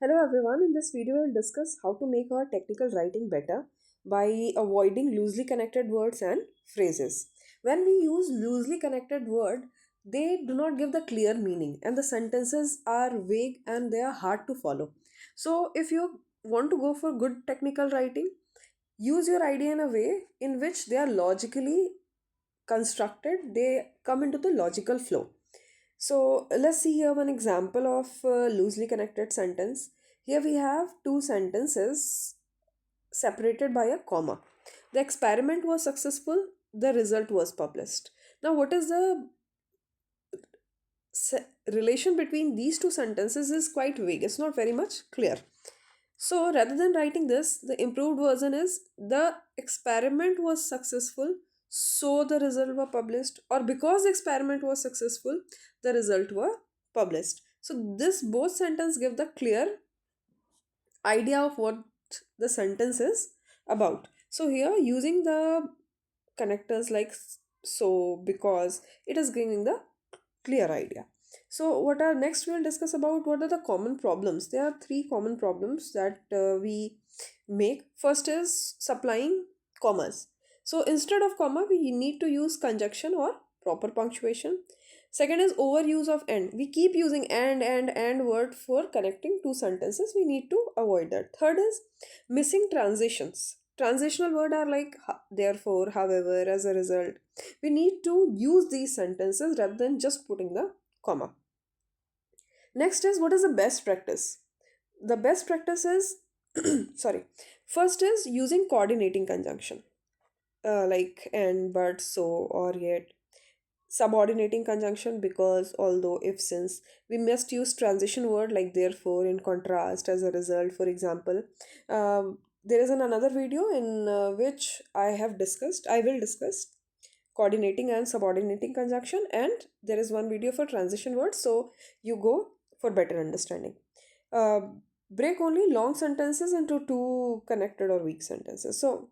Hello everyone, in this video we'll discuss how to make our technical writing better by avoiding loosely connected words and phrases. When we use loosely connected word, they do not give the clear meaning and the sentences are vague and they are hard to follow. So if you want to go for good technical writing, use your idea in a way in which they are logically constructed, they come into the logical flow. So let's see here one example of a loosely connected sentence. Here we have two sentences separated by a comma. The experiment was successful, the result was published. Now, what is the relation between these two sentences is quite vague, it's not very much clear. So rather than writing this, the improved version is the experiment was successful, so the result were published, or because the experiment was successful, the result were published. So this both sentence give the clear idea of what the sentence is about. So here using the connectors like so, because, it is giving the clear idea. So what are next we'll discuss about what are the common problems. There are three common problems that we make. First is supplying commas. So instead of comma we need to use conjunction or proper punctuation. Second is overuse of and. We keep using and word for connecting two sentences. We need to avoid that. Third is missing transitions. Transitional word are like therefore, however, as a result. We need to use these sentences rather than just putting the comma. Next is what is the best practice? The best practice is sorry. First is using coordinating conjunction, like and, but, so, or yet. Subordinating conjunction because, although, if, since. We must use transition word like therefore, in contrast, as a result, for example. There is another video in which I will discuss coordinating and subordinating conjunction, and there is one video for transition words, so you go for better understanding. uh, Break only long sentences into two connected or weak sentences. So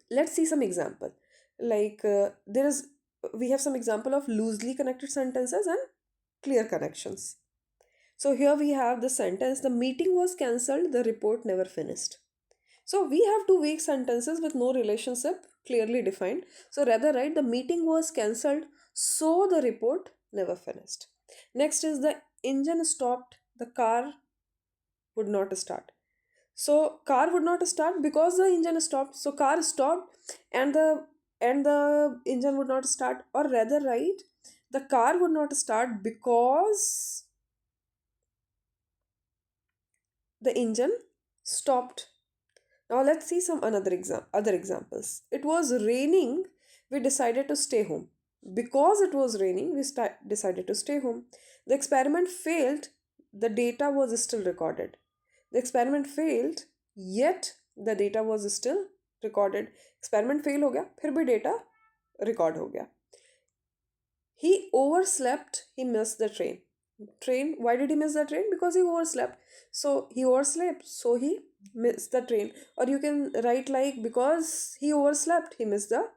let's see some example. Like there is we have some example of loosely connected sentences and clear connections. So here we have the sentence, the meeting was cancelled, the report never finished. So we have two weak sentences with no relationship clearly defined. So rather write the meeting was cancelled, so the report never finished. Next is the engine stopped, the car would not start. So car would not start because the engine stopped. So car stopped and the engine would not start. Or rather write the car would not start because the engine stopped. Now let's see some other examples. It was raining, we decided to stay home. Because it was raining, we decided to stay home. The experiment failed, the data was still recorded. The experiment failed, yet the data was still recorded. Experiment fail हो गया, फिर भी data record हो गया. He overslept, he missed the train. Why did he miss the train? Because he overslept. So he overslept, so he missed the train. Or you can write like because he overslept, he missed the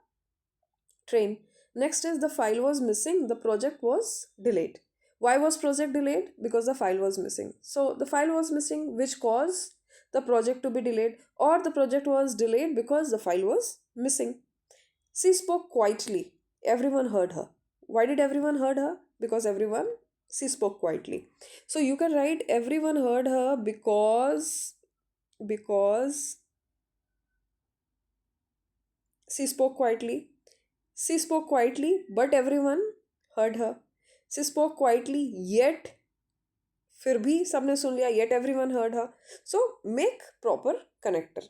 train. Next is the file was missing, the project was delayed. Why was project delayed? Because the file was missing. So the file was missing, which caused the project to be delayed, or the project was delayed because the file was missing. She spoke quietly. Everyone heard her. Why did everyone heard her? Because everyone she spoke quietly. So you can write everyone heard her because she spoke quietly. She spoke quietly, but everyone heard her. She spoke quietly, yet फिर भी सबने सुन लिया, yet everyone heard her. So make proper connector.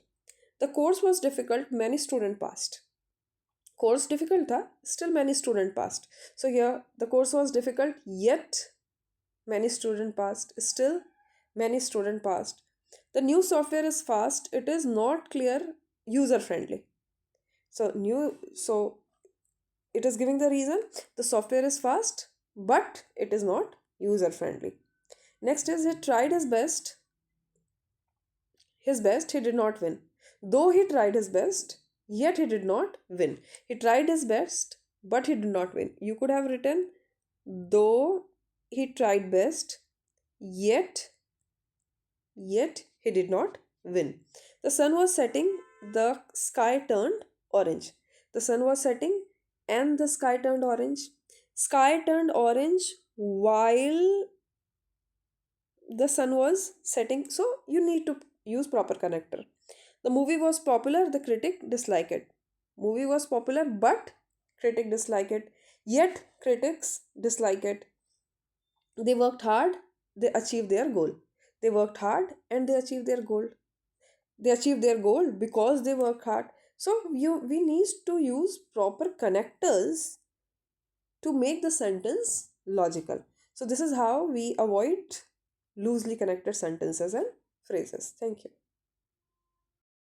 The course was difficult, many student passed. Course difficult था, still many student passed. So here the course was difficult, yet many student passed. Still many student passed. The new software is fast, it is not clear, user friendly. So it is giving the reason the software is fast, but it is not user friendly. Next is he tried his best, he did not win. Though he tried his best, yet he did not win. He tried his best, but he did not win. You could have written, though he tried best, yet yet he did not win. The sun was setting, the sky turned orange. The sun was setting and the sky turned orange. Sky turned orange while the sun was setting, so you need to use proper connector. The movie was popular, the critic disliked it. Movie was popular, but critic disliked it. Yet critics dislike it. They worked hard, they achieved their goal. They worked hard and they achieved their goal. They achieved their goal because they worked hard. So we need to use proper connectors to make the sentence logical. So this is how we avoid loosely connected sentences and phrases. Thank you.